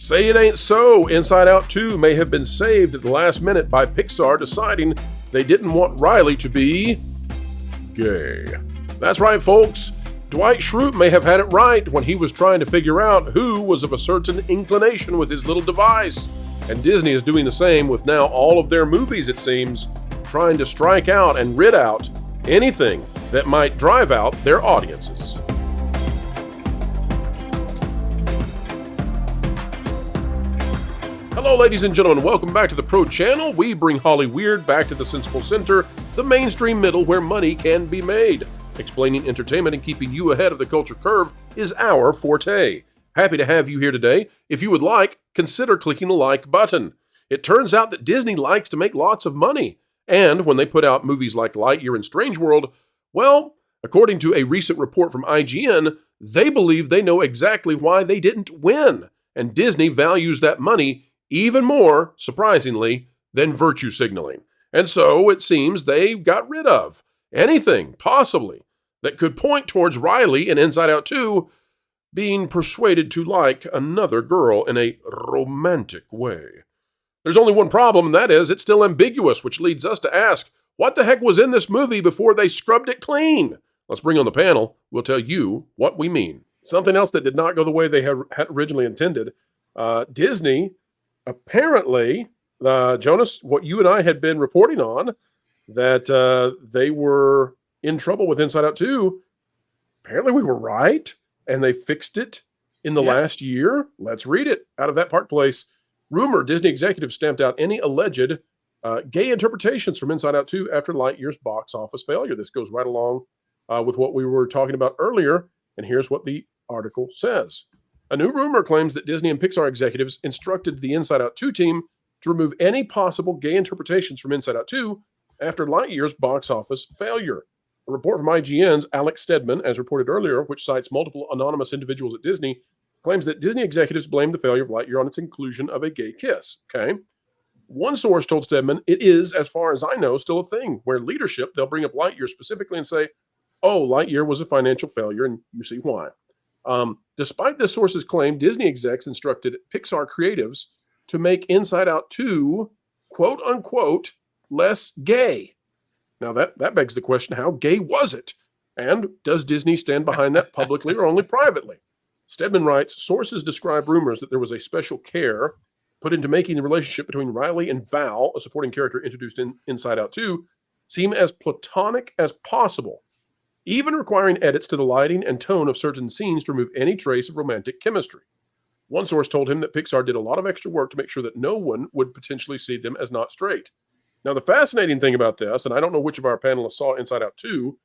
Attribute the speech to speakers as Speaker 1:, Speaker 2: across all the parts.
Speaker 1: Say it ain't so. Inside Out 2 may have been saved at the last minute by Pixar deciding they didn't want Riley to be gay. That's right, folks. Dwight Schrute may have had it right when he was trying to figure out who was of a certain inclination with his little device. And Disney is doing the same with now all of their movies, it seems, trying to strike out and rid out anything that might drive out their audiences. Hello, ladies and gentlemen. Welcome back to the Pro Channel. We bring Holly Weird back to the sensible center, the mainstream middle where money can be made. Explaining entertainment and keeping you ahead of the culture curve is our forte. Happy to have you here today. If you would like, consider clicking the like button. It turns out that Disney likes to make lots of money. And when they put out movies like Lightyear and Strange World, well, according to a recent report from IGN, they believe they know exactly why they didn't win. And Disney values that money even more, surprisingly, than virtue signaling. And so it seems they got rid of anything, possibly, that could point towards Riley in Inside Out 2 being persuaded to like another girl in a romantic way. There's only one problem, and that is it's still ambiguous, which leads us to ask, what the heck was in this movie before they scrubbed it clean? Let's bring on the panel. We'll tell you what we mean. Something else that did not go the way they had originally intended. Disney, apparently, Jonas, what you and I had been reporting on, that they were in trouble with Inside Out 2. Apparently we were right, and they fixed it in the last year. Let's read it out of that Park Place. Rumor, Disney executives stamped out any alleged gay interpretations from Inside Out 2 after Lightyear's box office failure. This goes right along with what we were talking about earlier, and here's what the article says. A new rumor claims that Disney and Pixar executives instructed the Inside Out 2 team to remove any possible gay interpretations from Inside Out 2 after Lightyear's box office failure. A report from IGN's Alex Stedman, as reported earlier, which cites multiple anonymous individuals at Disney, claims that Disney executives blamed the failure of Lightyear on its inclusion of a gay kiss. Okay. One source told Stedman it is, as far as I know, still a thing where leadership, they'll bring up Lightyear specifically and say, oh, Lightyear was a financial failure, and you see why. Despite this source's claim, Disney execs instructed Pixar creatives to make Inside Out 2, quote unquote, less gay. Now that begs the question, how gay was it? And does Disney stand behind that publicly or only privately? Stedman writes, sources describe rumors that there was a special care put into making the relationship between Riley and Val, a supporting character introduced in Inside Out 2, seem as platonic as possible, even requiring edits to the lighting and tone of certain scenes to remove any trace of romantic chemistry. One source told him that Pixar did a lot of extra work to make sure that no one would potentially see them as not straight. Now, the fascinating thing about this, and I don't know which of our panelists saw Inside Out 2,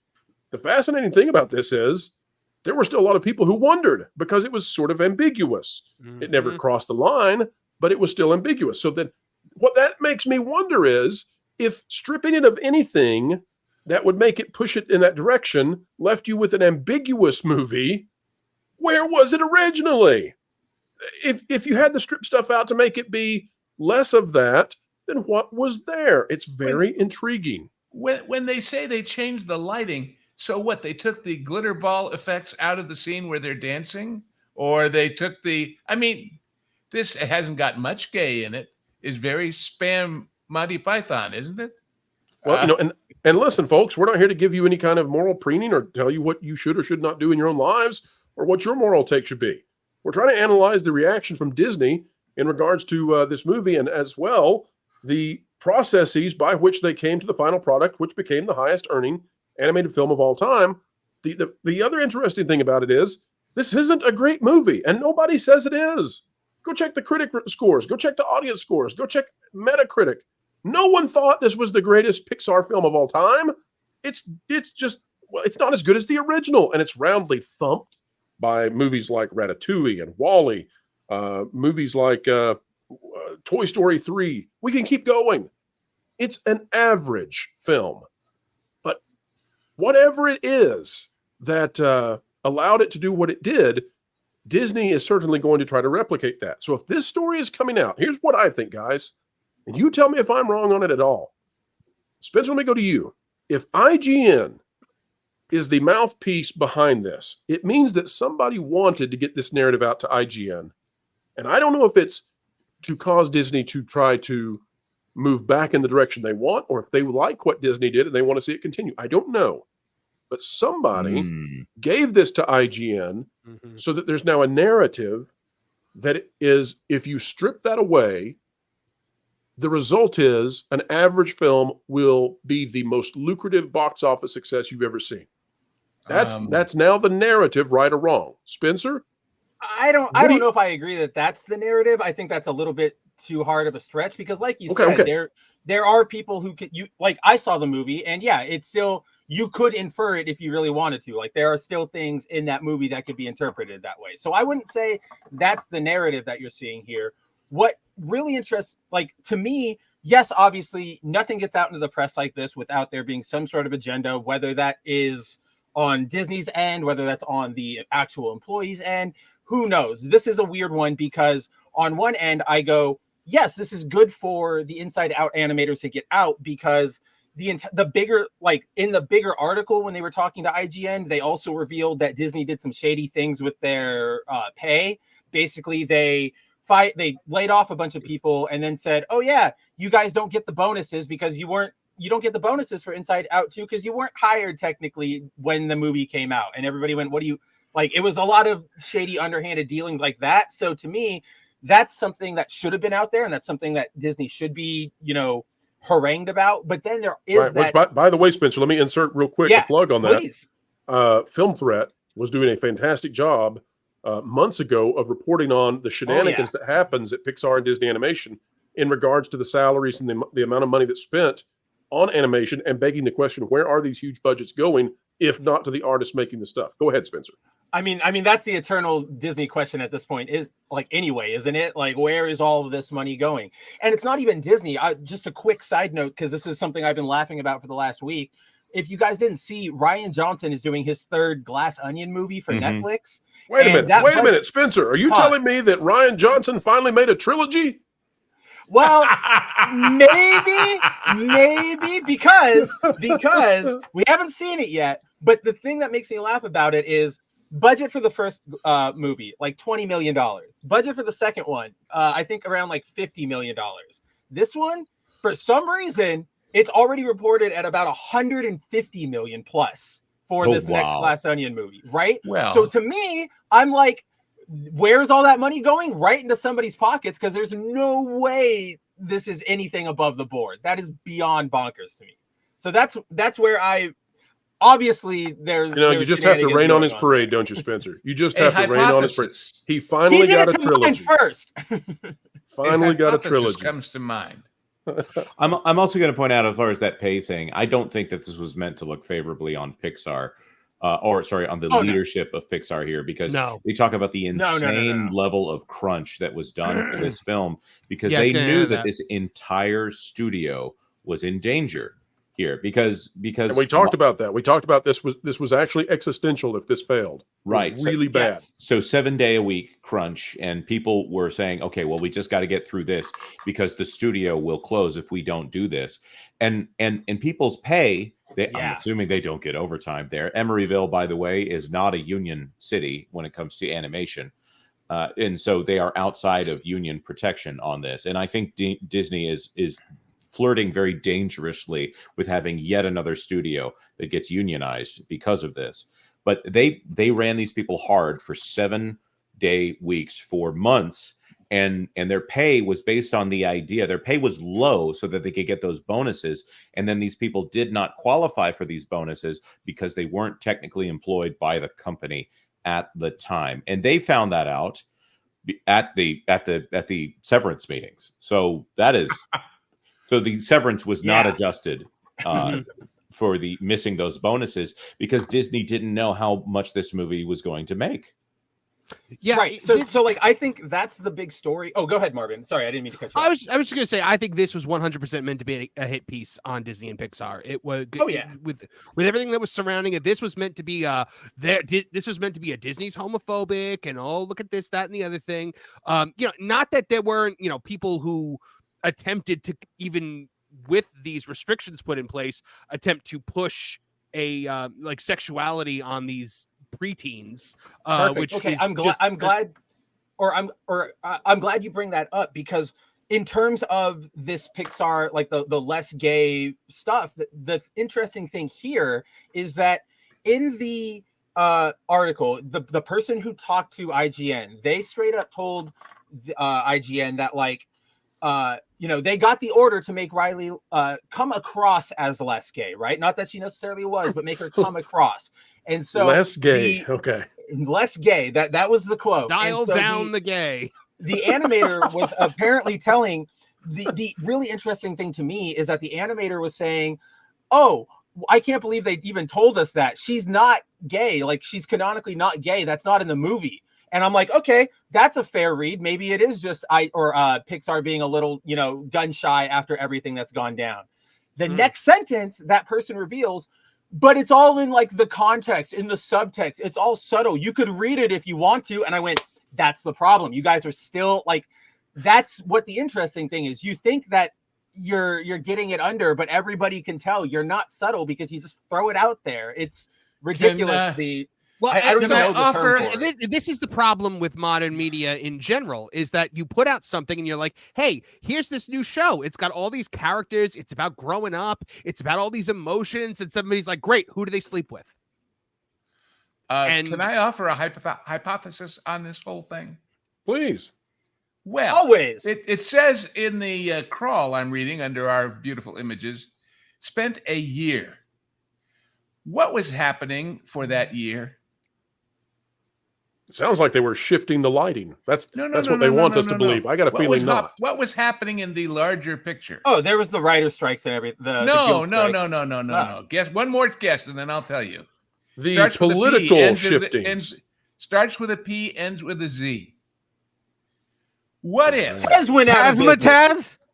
Speaker 1: the fascinating thing about this is there were still a lot of people who wondered because it was sort of ambiguous. Mm-hmm. It never crossed the line, but it was still ambiguous. So then what that makes me wonder is if stripping it of anything that would make it push it in that direction left you with an ambiguous movie, where was it originally? If you had to strip stuff out to make it be less of that, then what was there? It's very intriguing.
Speaker 2: When they say they changed the lighting, so what? They took the glitter ball effects out of the scene where they're dancing? Or they took this hasn't got much gay in it. It's very spam Monty Python, isn't it?
Speaker 1: Well, and listen, folks, we're not here to give you any kind of moral preening or tell you what you should or should not do in your own lives or what your moral take should be. We're trying to analyze the reaction from Disney in regards to this movie and as well the processes by which they came to the final product, which became the highest earning animated film of all time. The other interesting thing about it is this isn't a great movie, and nobody says it is. Go check the critic scores. Go check the audience scores. Go check Metacritic. No one thought this was the greatest Pixar film of all time. It's just, well, it's not as good as the original, and it's roundly thumped by movies like Ratatouille and WALL-E, movies like Toy Story 3. We can keep going. It's an average film. But whatever it is that allowed it to do what it did, Disney is certainly going to try to replicate that. So if this story is coming out, here's what I think, guys. And you tell me if I'm wrong on it at all. Spencer, let me go to you. If IGN is the mouthpiece behind this, it means that somebody wanted to get this narrative out to IGN And I don't know if it's to cause Disney to try to move back in the direction they want, or if they like what Disney did and they want to see it continue. I don't know. But somebody gave this to IGN so that there's now a narrative that is, if you strip that away, the result is an average film will be the most lucrative box office success you've ever seen. That's now the narrative, right or wrong. Spencer?
Speaker 3: I don't know if I agree that that's the narrative. I think that's a little bit too hard of a stretch because, like you said, there are people who could I saw the movie and it's still, you could infer it if you really wanted to. Like there are still things in that movie that could be interpreted that way. So I wouldn't say that's the narrative that you're seeing here. What really interests, to me, yes, obviously nothing gets out into the press like this without there being some sort of agenda, whether that is on Disney's end, whether that's on the actual employees' end. Who knows? This is a weird one because on one end, I go, yes, this is good for the inside out animators to get out because the bigger, in the bigger article when they were talking to IGN, they also revealed that Disney did some shady things with their pay. Basically, they laid off a bunch of people and then said, oh yeah, you guys don't get the bonuses because you don't get the bonuses for Inside Out 2 because you weren't hired technically when the movie came out. And everybody went, what do you... it was a lot of shady, underhanded dealings like that. So to me, that's something that should have been out there, and that's something that Disney should be, harangued about. But then there is that...
Speaker 1: Which, by the way, Spencer, let me insert real quick a plug on
Speaker 3: please.
Speaker 1: That. Film Threat was doing a fantastic job months ago of reporting on the shenanigans that happens at Pixar and Disney Animation in regards to the salaries and the amount of money that's spent on animation, and begging the question, where are these huge budgets going, if not to the artists making the stuff? Go ahead, Spencer.
Speaker 3: I mean, that's the eternal Disney question at this point is anyway, isn't it? Where is all of this money going? And it's not even Disney. Just a quick side note, because this is something I've been laughing about for the last week. If you guys didn't see, Rian Johnson is doing his third Glass Onion movie for Netflix.
Speaker 1: Wait a minute, Spencer. Are you telling me that Rian Johnson finally made a trilogy?
Speaker 3: Well, maybe because we haven't seen it yet. But the thing that makes me laugh about it is budget for the first movie, $20 million. Budget for the second one, I think around $50 million. This one, for some reason, it's already reported at about $150 million plus for this next Glass Onion movie, right?
Speaker 2: Well,
Speaker 3: so to me, I'm like, where's all that money going? Right into somebody's pockets, because there's no way this is anything above the board. That is beyond bonkers to me. So that's where I obviously there's
Speaker 1: you just have to rain on his parade, don't you, Spencer? You just have to rain on his parade. He finally got a trilogy
Speaker 3: first.
Speaker 1: Finally got a trilogy.
Speaker 2: Comes to mind.
Speaker 4: I'm also going to point out, as far as that pay thing, I don't think that this was meant to look favorably on Pixar. On the leadership of Pixar here, because they talk about the insane level of crunch that was done for this film, because they knew that this entire studio was in danger here, because
Speaker 1: and we talked about that. We talked about this was actually existential if this failed. Right. Really bad. Yes.
Speaker 4: So 7-day-a-week crunch, and people were saying, okay, well, we just got to get through this because the studio will close if we don't do this. And people's pay, I'm assuming they don't get overtime there. Emeryville, by the way, is not a union city when it comes to animation. And so they are outside of union protection on this. And I think Disney is flirting very dangerously with having yet another studio that gets unionized because of this. But they ran these people hard for 7-day weeks for months. And their pay was based on the idea. Their pay was low so that they could get those bonuses. And then these people did not qualify for these bonuses because they weren't technically employed by the company at the time. And they found that out at the severance meetings. So that is so the severance was not adjusted for the missing those bonuses because Disney didn't know how much this movie was going to make.
Speaker 3: Yeah, right. So I think that's the big story. Oh, go ahead, Marvin. Sorry, I didn't mean to cut you off.
Speaker 5: I was just gonna say, I think this was 100% meant to be a hit piece on Disney and Pixar. It was. With everything that was surrounding it, this was meant to be this was meant to be a Disney's homophobic and look at this, that, and the other thing. Not that there weren't people who attempted to, even with these restrictions put in place, attempt to push a sexuality on these preteens, which
Speaker 3: okay,
Speaker 5: is
Speaker 3: I'm glad I'm glad you bring that up, because in terms of this Pixar, like the less gay stuff, the interesting thing here is that in the article, the person who talked to IGN, they straight up told IGN that, like, they got the order to make Riley come across as less gay, right? Not that she necessarily was, but make her come across. And so
Speaker 1: less gay. Okay.
Speaker 3: Less gay. That was the quote.
Speaker 5: Dial down the gay.
Speaker 3: The animator was apparently telling the really interesting thing to me is that the animator was saying, "Oh, I can't believe they even told us that she's not gay. Like, she's canonically not gay. That's not in the movie." And I'm like, okay, that's a fair read. Maybe it is just Pixar being a little, gun shy after everything that's gone down. The next sentence, that person reveals, but it's all in, like, the context, in the subtext. It's all subtle. You could read it if you want to. And I went, that's the problem. You guys are still, like, that's what the interesting thing is. You think that you're getting it under, but everybody can tell you're not subtle because you just throw it out there. It's ridiculous. I don't know the term for it.
Speaker 5: This is the problem with modern media in general, is that you put out something and you're like, hey, here's this new show. It's got all these characters. It's about growing up. It's about all these emotions. And somebody's like, great, who do they sleep with?
Speaker 2: Can I offer a hypothesis on this whole thing?
Speaker 1: Please.
Speaker 2: Well,
Speaker 3: always.
Speaker 2: It says in the crawl I'm reading under our beautiful images, spent a year. What was happening for that year?
Speaker 1: It sounds like they were shifting the lighting. That's what they want us to believe. I got a feeling not.
Speaker 2: What was happening in the larger picture?
Speaker 3: Oh, there was the writer strikes and everything.
Speaker 2: No. Guess one more guess, and then I'll tell you.
Speaker 1: The political shifting
Speaker 2: starts with a P, ends with a Z. What if?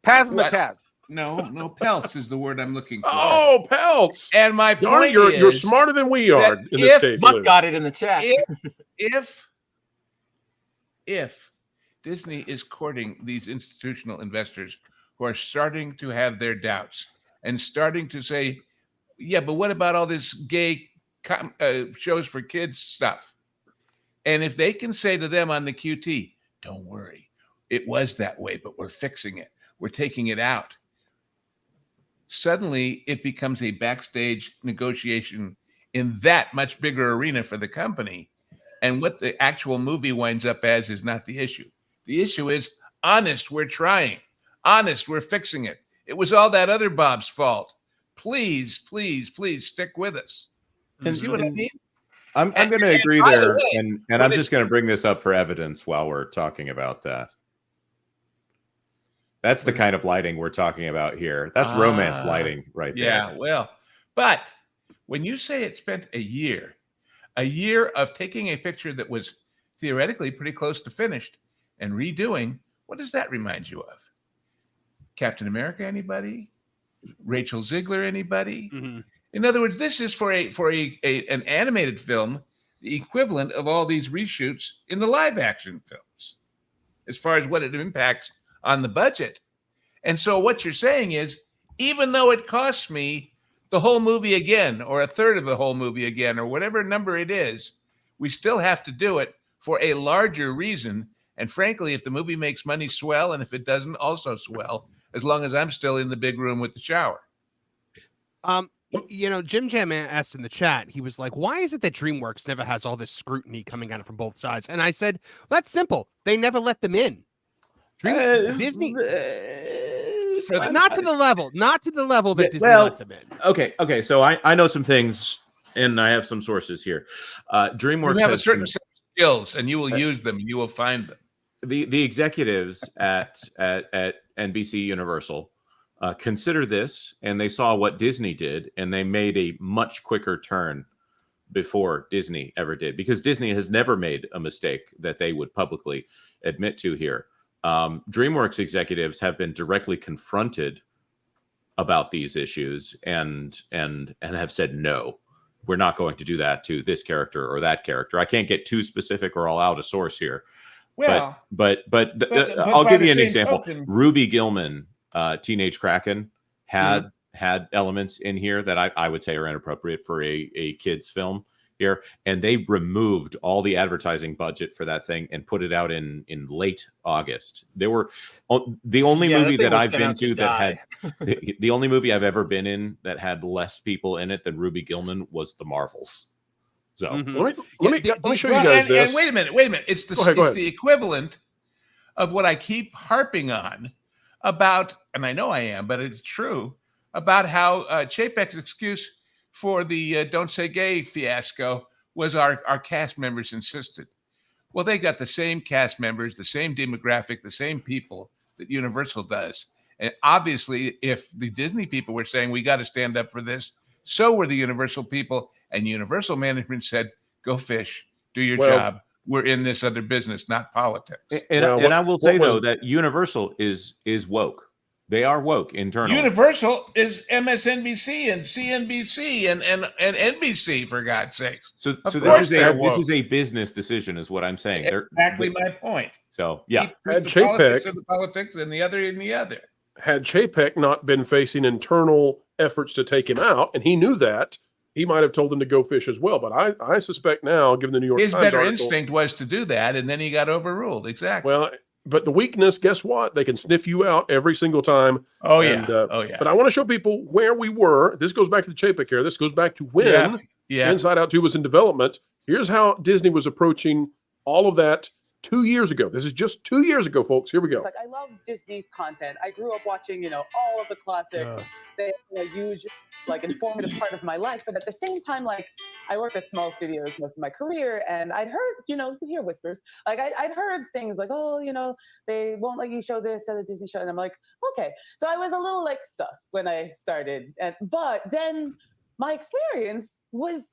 Speaker 6: Pazmataz?
Speaker 2: No, pelts is the word I'm looking for.
Speaker 1: Oh, pelts.
Speaker 2: And my point
Speaker 1: is, you're smarter than we are in this case.
Speaker 3: Buck got it in the chat.
Speaker 2: If Disney is courting these institutional investors who are starting to have their doubts and starting to say, yeah, but what about all this gay shows for kids stuff? And if they can say to them on the QT, don't worry, it was that way, but we're fixing it. We're taking it out. Suddenly, it becomes a backstage negotiation in that much bigger arena for the company. And what the actual movie winds up as is not the issue. The issue is, honest, we're trying. Honest, we're fixing it. It was all that other Bob's fault. Please, please, please stick with us. You see what I mean?
Speaker 4: I'm going to agree there. And I'm just going to bring this up for evidence while we're talking about that. That's the kind of lighting we're talking about here. That's romance lighting right there.
Speaker 2: Yeah, well, but when you say it spent a year of taking a picture that was theoretically pretty close to finished and redoing, what does that remind you of? Captain America, anybody? Rachel Ziegler, anybody?
Speaker 5: Mm-hmm.
Speaker 2: In other words, this is for an animated film, the equivalent of all these reshoots in the live action films, as far as what it impacts on the budget. And so what you're saying is, even though it costs me the whole movie again, or a third of the whole movie again, or whatever number it is, we still have to do it for a larger reason. And frankly, if the movie makes money, swell. And if it doesn't, also swell, as long as I'm still in the big room with the shower.
Speaker 5: Jim Jam asked in the chat, he was like, why is it that DreamWorks never has all this scrutiny coming at it from both sides? And I said, that's simple. They never let them in. Disney, not to the level that Disney let them in.
Speaker 4: Okay. So I know some things, and I have some sources here. DreamWorks
Speaker 2: you have a certain set of skills, and you will use them. You will find them.
Speaker 4: The executives at NBC Universal consider this, and they saw what Disney did, and they made a much quicker turn before Disney ever did, because Disney has never made a mistake that they would publicly admit to here. DreamWorks executives have been directly confronted about these issues and have said, no, we're not going to do that to this character or that character. I can't get too specific or I'll out a source here.
Speaker 2: Well,
Speaker 4: but I'll give you an example. Ruby Gillman, Teenage Kraken had elements in here that I would say are inappropriate for a kid's film. here, and they removed all the advertising budget for that thing and put it out in late August. There were the only movie that I've been to that had the only movie I've ever been in that had less people in it than Ruby Gillman was The Marvels. So
Speaker 1: let me show you guys this.
Speaker 2: And wait a minute. It's the equivalent of what I keep harping on about, and I know I am, but it's true, about how Chapek's excuse for the Don't Say Gay fiasco was our cast members insisted. Well, they got the same cast members, the same demographic, the same people that Universal does. And obviously, if the Disney people were saying, we got to stand up for this, so were the Universal people. And Universal management said, go fish, do your job. We're in this other business, not politics.
Speaker 4: And I will say, though, that Universal is woke. They are woke internally.
Speaker 2: Universal is MSNBC and CNBC and NBC, for God's sake.
Speaker 4: So this is a business decision, is what I'm saying.
Speaker 2: Exactly my point.
Speaker 4: So yeah,
Speaker 1: had
Speaker 2: the politics and the other in the other.
Speaker 1: Had Chapek not been facing internal efforts to take him out, and he knew that, he might have told them to go fish as well. But I suspect now, given the New York Times
Speaker 2: His better
Speaker 1: article,
Speaker 2: instinct was to do that, and then he got overruled. Exactly.
Speaker 1: Well, but the weakness, guess what? They can sniff you out every single time.
Speaker 2: Oh, yeah.
Speaker 1: But I want to show people where we were. This goes back to the Chapek era. This goes back to when Inside Out 2 was in development. Here's how Disney was approaching all of that 2 years ago. This is just 2 years ago, folks. Here we go.
Speaker 7: It's like, I love Disney's content. I grew up watching, all of the classics. They are a huge, informative part of my life. But at the same time, I worked at small studios most of my career, and I'd heard, you hear whispers. I'd heard things like, oh, they won't let you show this at a Disney show. And I'm like, okay. So I was a little sus when I started. But then my experience was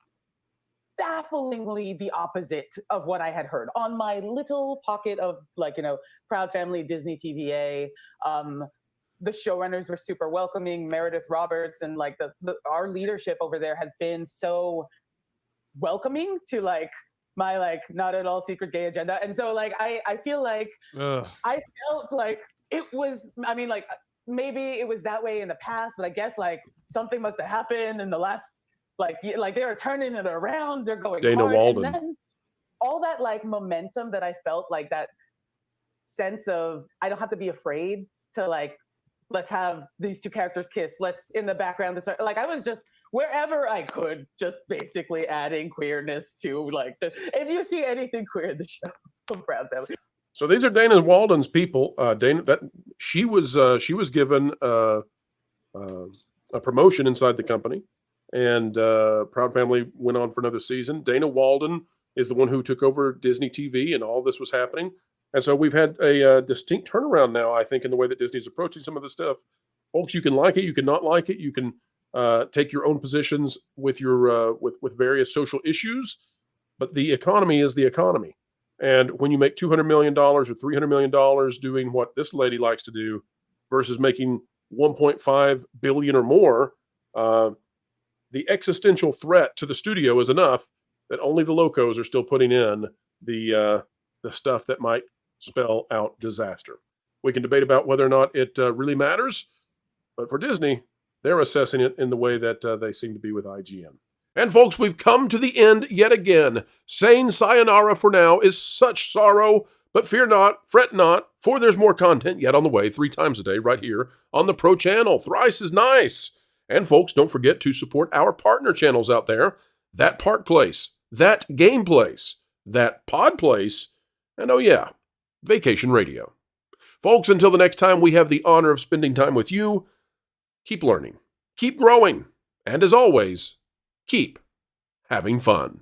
Speaker 7: bafflingly the opposite of what I had heard on my little pocket of Proud Family Disney TVA. The showrunners were super welcoming. Meredith Roberts and our leadership over there has been so welcoming to my not at all secret gay agenda. And so I feel I felt it was, maybe it was that way in the past, but I guess something must have happened in the last they are turning it around. They're going
Speaker 1: Dana
Speaker 7: hard.
Speaker 1: Walden.
Speaker 7: And then all that momentum that I felt, that sense of I don't have to be afraid to let's have these two characters kiss. Let's in the background to start. I was just wherever I could, just basically adding queerness to if you see anything queer in the show, I'm proud of them.
Speaker 1: So these are Dana Walden's people. She was given a promotion inside the company. And Proud Family went on for another season. Dana Walden is the one who took over Disney TV, and all this was happening. And so we've had a distinct turnaround now, I think, in the way that Disney's approaching some of this stuff. Folks, you can like it, you can not like it, you can take your own positions with your with various social issues, but the economy is the economy. And when you make $200 million or $300 million doing what this lady likes to do versus making $1.5 billion or more, the existential threat to the studio is enough that only the locos are still putting in the stuff that might spell out disaster. We can debate about whether or not it really matters, but for Disney, they're assessing it in the way that they seem to be with IGN. And folks, we've come to the end yet again. Saying sayonara for now is such sorrow, but fear not, fret not, for there's more content yet on the way 3 times a day right here on the Pro Channel. Thrice is nice. And folks, don't forget to support our partner channels out there. That Park Place, That Game Place, That Pod Place, and oh yeah, Vacation Radio. Folks, until the next time we have the honor of spending time with you, keep learning, keep growing, and as always, keep having fun.